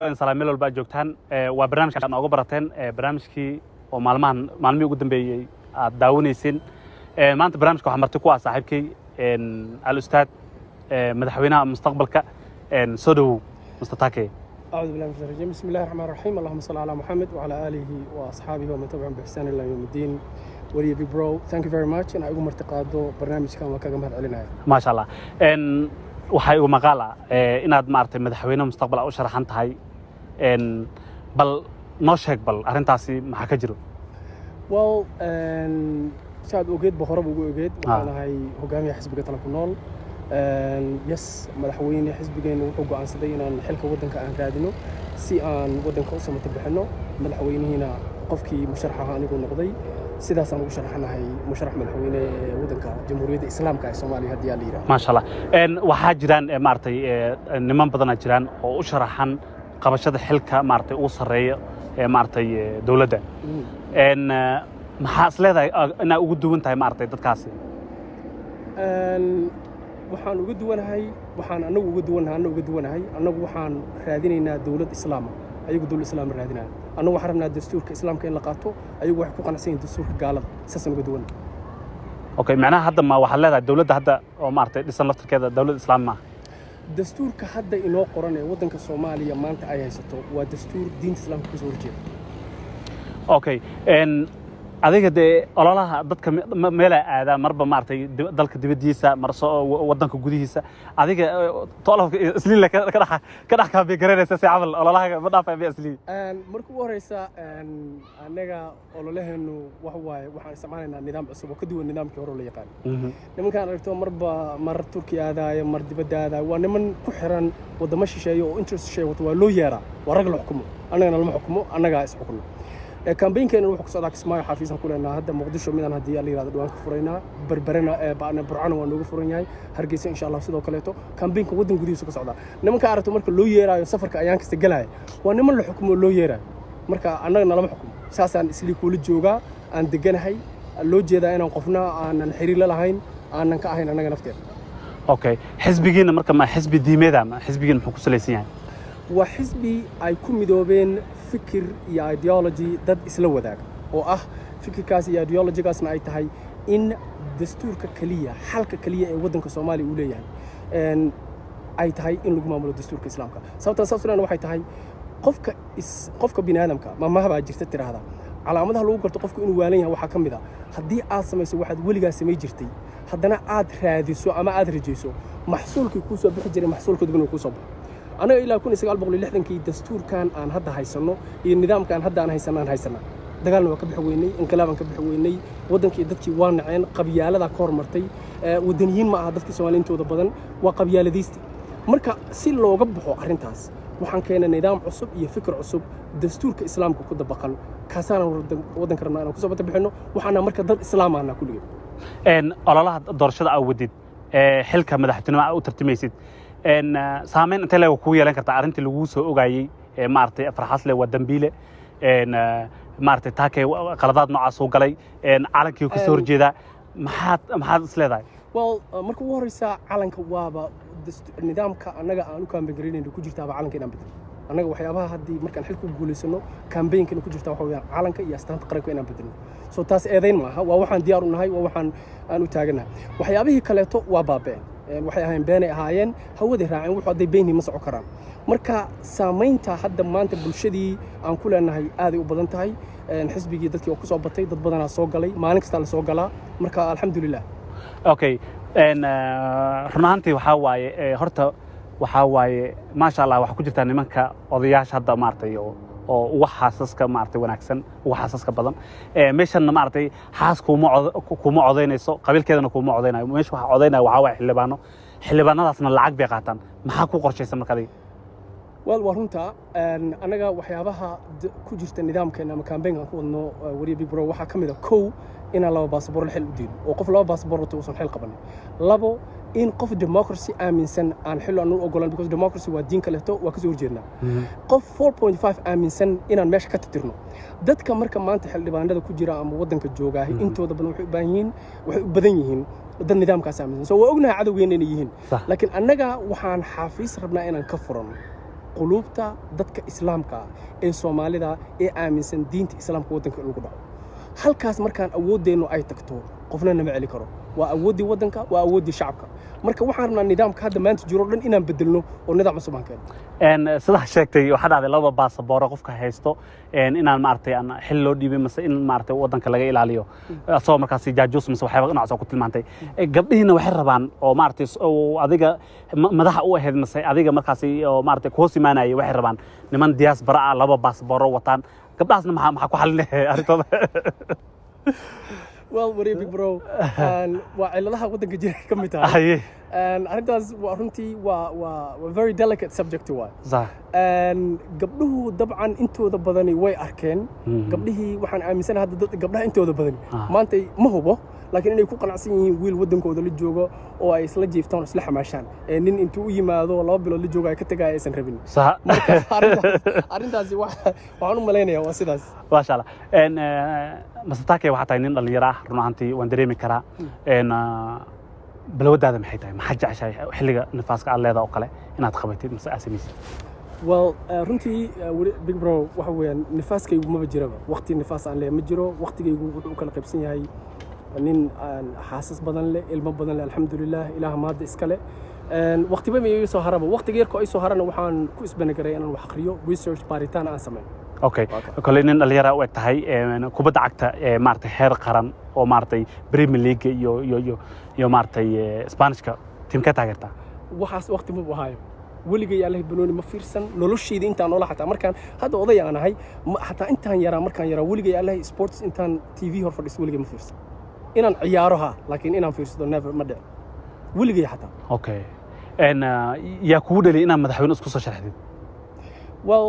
salaameel walba joogtaan waa barnaamijka aan uga barateen barnaamijkii oo maalmihii ugu dambeeyay aad daawanaysin maanta barnaamijka waxa marti ku ah saaxiibkay al-ustaad madaxweynaha mustaqbalka soo dhawow mustatake أعوذ بالله من الشيطان الرجيم بسم الله الرحمن الرحيم اللهم صل على محمد وعلى آله وأصحابه ومن تبعهم بإحسان إلى يوم الدين ولي بي برو thank you very much أنا أقوم ارتقاده برنامج كان وكذا مهد علينا ما شاء الله waxay ugu maqaala inaad maartay madaxweynaha mustaqbalka u sharaxan tahay bal noo sheeg bal arintaasi maxaa ka jiro well saad ogeed boqorab ugu ogeed waxaan ahay hogaamiyaha xisbiga tala ku nool yes madaxweynaha xisbigeena wuxuu go'aansaday inaan xilka wadanka aan raadino si aan wadanka u samata bixino madaxweynihiina qofkii musharaxa anigu noqday sidaas aan ugu sharaxanahay musharax madaxweyne wadanka jamhuuriyadda islaamka ee Soomaaliya hadii la yiraahdo ma sha Allah waxa jiraan maartay niman badan jiraan oo u sharaxan qabashada xilka maartay uu sareeyo maartay dawladda maxaa isleedahay ina ugu duwan tahay maartay dadkaasi waxaan ugu duwanahay anagu waxaan raadinaynaa dawlad islaam ayagu dawlad islaam raadinaa anagu waxaan rabnaa dastuurka islaamka in la qaato ayagu wax ku qanacsan yihiin dastuurka gaalada saasan ugu duwan okay macnaha hadda ma waxa leedahay dawladda hadda oo maartay dhisan laftirkeeda dawlad islaam ma dastuurka hadda inoo qoran ee wadanka Soomaaliya maanta ay haysato waa dastuur diinta islaamka ku soo horjeeda okay adiga de ololaha dadka meel ay aadaan marba maartay dalka dibadiisa marso wadanka gudihiisa adiga toolafka isliin ka dhax ka beegareynaysa si camal ololaha ma dhaafay isliin markuu horeysa anaga ololaheenu wax waaye waxaan isticmaalaynaa nidaam cusub oo ka duwan nidaamkii hore la yaqaan nimankaan aragto mar Turkiga aadaaya mar dibadda aadaaya waa niman ku xiran wadamo shisheeye oo interest shisheeye waa loo yeeraa waa rag la xukumo anagana lama xukumo anaga is xukumo كامبينكنا wuxuu ku socdaa Kismaayo xafiisan ku leenahay hadda Muqdisho midaan hadii la yiraahdo dhawaan ka furaynaa barbarana baana burcana waa noogu furan yahay Hargeysa insha Allah sidoo kale to kambiinka wadan gudihiisa ka socda nimanka aragto marka loo yeerayo safarka ayaan kasta galay waa niman la xukumo loo yeerayo marka anagana lama xukumo saasaan isli kula jooga aan deganahay loo jeedaa inaan qofna aanan xiriir la lahayn aanan ka ahayn anaga nafteena okay xisbigiina marka ma xisbi diimeeda ma xisbigiina muxuu ku saleysan yahay waa xisbi ay ku midoobeen fikir iyo ideology dad isla wadaaga oo ah fikirkaas iyo ideology-gaasna ay tahay in dastuurka kaliya xalka kaliya ee wadanka Soomaaliya uu leeyahay ay tahay in lagu maamulo dastuurka islaamka sababtaasna waxay tahay qofka bini'aadamka ma baa jirta tiraahdaa calaamadaha lagu garto qofku inuu waalan yahay waxa kamid ah hadii aad samayso waxaad weligaa samay jirtay haddana aad raadiso ama aad rajayso maxsuulkii ku soo bixi jiray maxsuulkooda inuu ku soo baxo أنا إلى كون 1960 كي دستور كان عن هذا هيسنو النظام كان هذا عن هيسنا دجالنا وكبح ويني انقلابا كبح ويني ودن كي دتكي وانعين قبيالة ذا كور مرتي ودنيين مع دتكي سوالين تودا بدن وقبيالة ديستي مركا سيل لو قبحوا أرنتاس وحن كان نظام عصب يفكر عصب دستور كإسلام كده بقل كاسانا ودن كرنا أنا كسبت بحنه وحنا مركا ضد إسلام أنا كل يوم الله درشة أو وديد حلقة مدحتنا أو ترتميسيد سامين أنت لو كوي لأنك تعرفت اللوث وجاي مارتي فرحات له ودنبيله مارتي تاكي قلادات نوع سوق علي على كيو كسور جدا محاد سلذا مركو ورثة على كوابا النظام كأننا كان بجرين إنه كوجي تابع على كنا بدل أنا وحيابها هدي مركان حلكو بقول إنه كامبين كنا كوجي تابع حوالي على كي يستند قريب كنا بدل سو تاس أذين معها ووحن ديارنا هاي ووحن أنو تاجنا وحيابه كلاته وبابين waxay ahayn been ay ahaayeen hawada raacin wuxuu aday beenii ma soco karaan marka saameynta hadda maanta bulshadii aan ku leenahay aad ay u badan tahay xisbigii dadkii oo ku soo batay dad badan soo galay maalin kasta la soo galaa marka alxamdulillah okay runaantii waxa waaye horta waxa waaye ma sha Allah waxa ku jirta nimanka odayaasha hadda maartay oo wax xaasaska maartay wanaagsan wax xaasaska badan meeshan maartay xaas kuma codeynayso qabiilkeedana kuma codeynayo meesha waxa codeynaya waxa xildhibaanadaasna lacag bay qaataan maxaa ku qorshaysan markadii warunta anaga waxyaabaha ku jirta nidaamkeena ama campaign-ka ku wadno wariye big bro waxa kamid ah kow in laba baasaboor la xil u diido oo qof laba baasaboor wato uusan xil qaban labo in qof democracy aaminsan aan xil aan u ogolaan because democracy waa diin kale to waa ka soo horjeedna qof 4.5 aaminsan inaan meesha ka tirtirno dadka marka maanta xildhibaanada ku jira ama wadanka jooga intooda badan waxay u badan yihiin dad nidaamkaas aaminsan soo waa ognahay cadawgeena inay yihiin laakiin annaga waxaan xafiis rabnaa inaan ka furano quluubta dadka islaamka ah ee soomaalida ee aaminsan diinta islaamka waddanka in lagu dhaco halkaas markaan awooddeennu ay tagto qofna nama celi karo waa awooddii waddanka waa awooddii shacabka marka waxaan rabnaa nidaamka hadda maanta jiro dhan inaan bedelno oo nidaam cusub aan keeno sidaa sheegtay waxaa dhacday laba baasabooro qofka haysto inaan maaragtay aan xil loo dhiibay mase in maaragtay waddanka laga ilaaliyo asagoo markaasi jaajuus mase waxyaaba dhinacaas oo ku tilmaantay gabdhihiina waxay rabaan oo maaragtay adiga madaxa u ahayd mase adiga markaasi oo maaragtay ku hoos imaanayay waxay rabaan niman diaspora ah laba baasabooro wataan gabdhahaasna maxaa ku xalinaya arrintooda well what big bro waa ciladaha waddanka jira ka mid tahay arrintaas waa runtii waa very delicate subject waay gabdhuhu dabcan intooda badani way arkeen gabdhihii waxaan aaminsanahay hadda gabdhaha intooda badani maanta ma hubo laakiin inay ku qanacsan yihiin wiil waddankooda la joogo oo ay isla jiiftaan oo isla xamaashaan nin intuu u yimaado 2 bilood la joogo ay ka tagaya aysan rabin marka arrintaasi waxaan u malaynayaa waa sidaas maasha allah masataake waxaa tahay nin dhalinyaro ah run ahaantii waan dareemi karaa balwadaada maxay tahay maxaa jeceshahay xilliga nifaaska aad leedahay oo kale inaad qabatid mase aad samaysid well runtii big bro waxa weeyaan nifaaskaygu maba jiraba waqti nifaas aan leeyahay ma jiro waqtigaygu wuxuu u kala qaybsan yahay nin xaasas badan leh ilmo badan leh alxamdulilah ilaah maadda iska leh waqtiba ma ii soo haraba waqtiga yarka ay soo harana waxaan ku isbanagaray inaan wax akhriyo research baaritaan aan sameeyo okay kale nin dhalinyaro u eg tahay kubadda cagta maaragtay heer qaran oo maaragtay Premier League iyo maaragtay Isbaanishka teamka taageerta waxaas waqti ma ahayo weligay Allah banooni ma fiirsan noloshayda intaan noola xataa markaan hadda oday aan ahay xataa intaan yaraa markaan yaraa weligay Allah sports intaan TV hor fadhiis weligay ma fiirsan inaan ciyaaraha laakiin inaan fiirsado never ma dhicin weligay xataa okay yaa kugu dhaliyay inaad madaxweyne isku soo sharaxdid well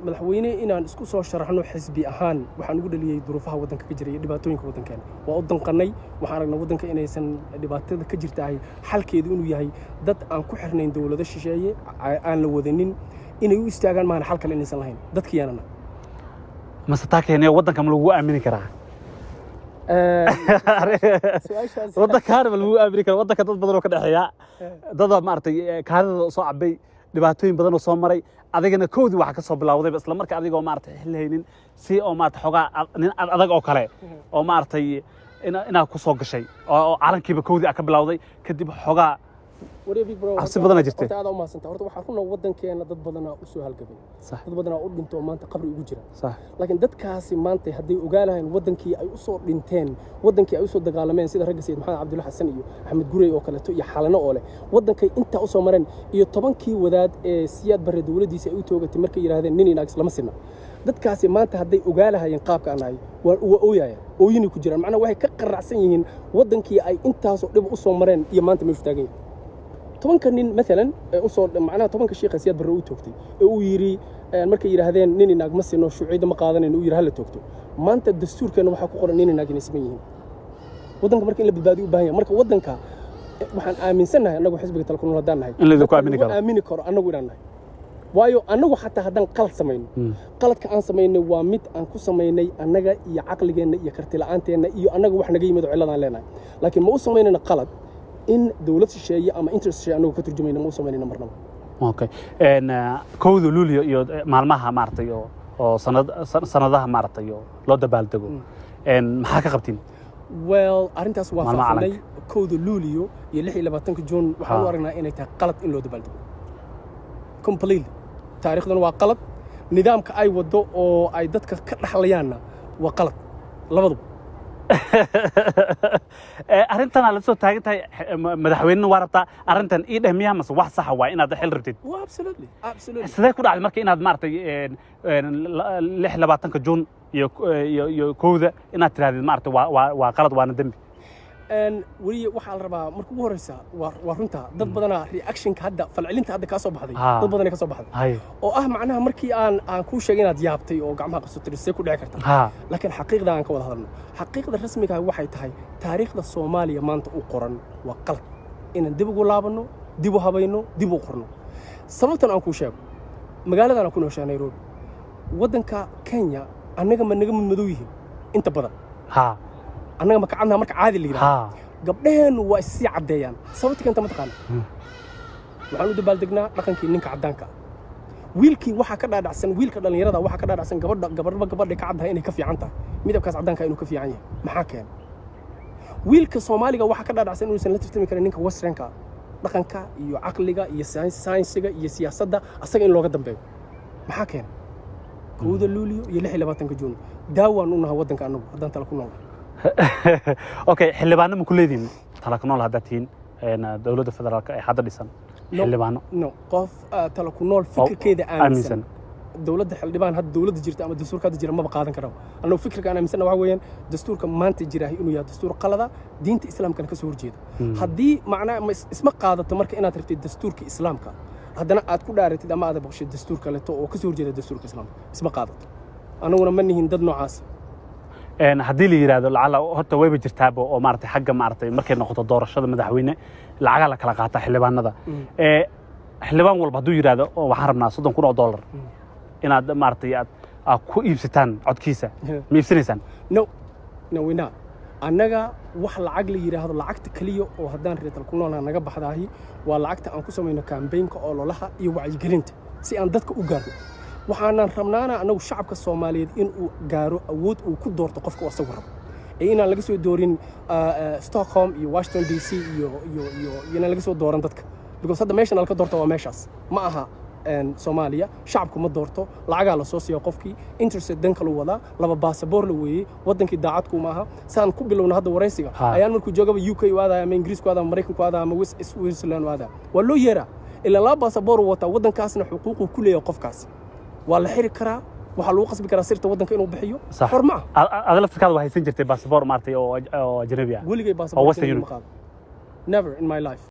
madaxweyne inaan isku soo sharaxno xisbi ahaan waxaan ugu dhaliyay duruufaha waddanka ka jira iyo dhibaatooyinka waddankeena waa u danqannay waxaan aragnay waddanka inaysan dhibaatada ka jirtahay xalkeedu inuu yahay dad aan ku xirnayn dowlado shisheeye aan la wadanin inay u istaagaan maana xal kale inaysan lahayn dadkiyaanana masataakeen waddanka ma lagu aamini karaa waddankaana ma lagu aamini karaa waddanka dad badan oo ka dhexeeya dada maaragtay kaadida soo cabay dhibaatooyin badan oo soo maray adigana koodii waxa ka soo bilowday isla markaa adigoo maaragtay xil haynin si oo maaragtay xogaa nin adag oo kale oo maaragtay inaad ku soo gashay oo calankiiba koodii aad ka bilowday kadib xogaa wareebig bro cabsi badan jirtay horta aad u maasanta horta waxaan runaa waddankeena dad badan u soo halgabay dad badan u dhinto maanta qabri ugu jira laakiin dadkaasi maanta hadday ogaalahayn waddankii ay u soo dhinteen waddankii ay u soo dagaalameen sida ragga Sayid Maxamed Cabdulla Xasan iyo Axmed Gurey oo kale iyo xalano oo leh waddankay inta u soo mareen iyo 10kii wadaad ee Siyaad Barre dawladdiisa ay u toogatay markay yiraahdeen nin inaag lama sinna dadkaasi maanta hadday ogaalahayn qaabka aan ahay waa ooyaya ooyini ku jiraan macnaha waxay ka qaracsan yihiin waddankii ay intaas oo dhib u soo mareen iyo maanta meeshu taagan yihiin 10 nin مثلا usoo macnaha 10 sheekh Siyaad Barre uu toogtay ee uu yiri markay yiraahdeen nin inaag ma sino shuuciida ma qaadanayno uu yiri hal toogto maanta dastuurkeena waxa ku qoran nin inaag inay sameeyeen waddanka markii la badbaadiyo u baahan yahay marka waddanka waxaan aaminsanahay anagu xisbiga talku noolaadaan nahay in la ku aamini karo anagu inaan nahay waayo anagu xataa haddaan qalad samayno qaladka aan samaynay waa mid aan ku samaynay annaga iyo caqligeenna iyo karti la'aanteenna iyo annaga wax naga yimid ciladaan leenahay laakiin ma u samaynayna qalad in dawlad shisheeye ama interest shisheeye anagu ka turjumayna ma u samaynayna marnaba okay kowda luulyo iyo maalmaha maaragtay oo sanadaha maaragtay loo dabaaldego maxaa ka qabtiin well arrintaas waa faafinay kowda luulyo iyo 26 June waxaan u aragnaa inay tahay qalad in loo dabaaldego completely taariikhdan waa qalad nidaamka ay wado oo ay dadka ka dhaxlayaanna waa qalad labaduba arrintan aad la soo taagan tahay madaxweynena waa rabtaa arrintan ii dheh miyaa mase wax saxa waa inaad xil rabtid absolutely sidee ku dhacday marka inaad maaragtay 26 June iyo kowda inaad tirahdid maaragtay waa qalad waana dembi wariye waxaa la rabaa marka ugu horeysa waa runta dad badana reactionka hadda falcelinta hadda ka soo baxday dad badan ka soo baxday oo ah macnaha markii aan ku sheegay inaad yaabtay oo gacmaha qabsatay see ku dhici karta laakiin xaqiiqda aan ka wada hadalno xaqiiqda rasmiga ah waxay tahay taariikhda Soomaaliya maanta u qoran waa qalad inaan dib ugu laabano dib u habayno dib u qorno sababtan aan ku sheego magaaladan aan ku nooshaa Nairobi waddanka Kenya annaga ma naga madow yihiin inta badan annaga ma kacadna marka caadi la yiraahdo gabdhaheenu waa isii cadeeyaan sababta keenta ma taqaan waxaan u dabaaldegnaa dhaqankii ninka cadaanka wiilkii waxa ka dhaadhacsan wiilka dhalinyarada waxa ka dhaadhacsan gabadha ka caddahay inay ka fiican tahay midabkaas caddaanka inuu ka fiican yahay maxaa keenay wiilka Soomaaliga waxa ka dhaadhacsan inuu san la tirtami karin ninka Westernka dhaqanka iyo aqliga iyo saynsiga iyo siyaasadda asaga in looga dambeeyo maxaa keenay kooda luuliyo iyo 26 Juun daawaan u nahay wadanka anagu haddaan tala ku nool okay xildhibaano ma ku leediin tala ku nool haddatiin dawladda federaalka ay hadda dhisan xildhibaano no qof tala ku nool fikirkeeda aaminsan dawladda xildhibaan hadda dawladda jirta ama dastuurka hadda jira ma qaadan karo anoo fikirka aan aaminsan waxa weeyaan dastuurka maanta jira inuu yahay dastuur qalada diinta islaamka ka soo horjeeda haddii macna isma qaadato marka inaad rabtid dastuurka islaamka haddana aad ku dhaaratid ama aad baqshid dastuurka leeto oo ka soo horjeeda dastuurka islaamka isma qaadato anaguna ma nihin dad noocaas haddii la yiraahdo lacala horta wayba jirtaaba oo maartay xagga maartay markay noqoto doorashada madaxweyne lacaga la kala qaata xildhibaanada xildhibaan walba hadduu yiraahdo waxaan rabnaa $30,000 inaad maartay aad ku iibsataan codkiisa ma iibsanaysaan no wina annaga wax lacag la yiraahdo lacagta kaliya oo haddaan reetal ku noolaa naga baxdaahi waa lacagta aan ku samayno campaign-ka oo lolaha iyo wacyigelinta si aan dadka u gaarno waxaanan rabnaana anagu shacabka Soomaaliyeed in uu gaaro awood uu ku doorto qofka asagu rabo inaan laga soo doorin Stockholm iyo Washington DC iyo inaan laga soo dooran dadka because hadda meeshan halka doorto waa meeshaas ma aha Soomaaliya shacabku ma doorto lacaga la soo siiyo qofkii interest danka loo wada laba passport la weeyay wadankii daacadku ma aha saan ku bilowna hadda wareysiga ayaan markuu joogaba UK waada ama Ingiriisku waada ama Mareykanku waada ama Switzerland waada waa loo yeeraa ila laba passport wata wadankaasna xuquuqu ku leeyahay qofkaas waa la xiri karaa waxa lagu qasbi karaa sirta wadanka inuu bixiyo xorma aad laftirkaada waxay san jirtay passport maartay oo ajnabi ah weligay passport never in my life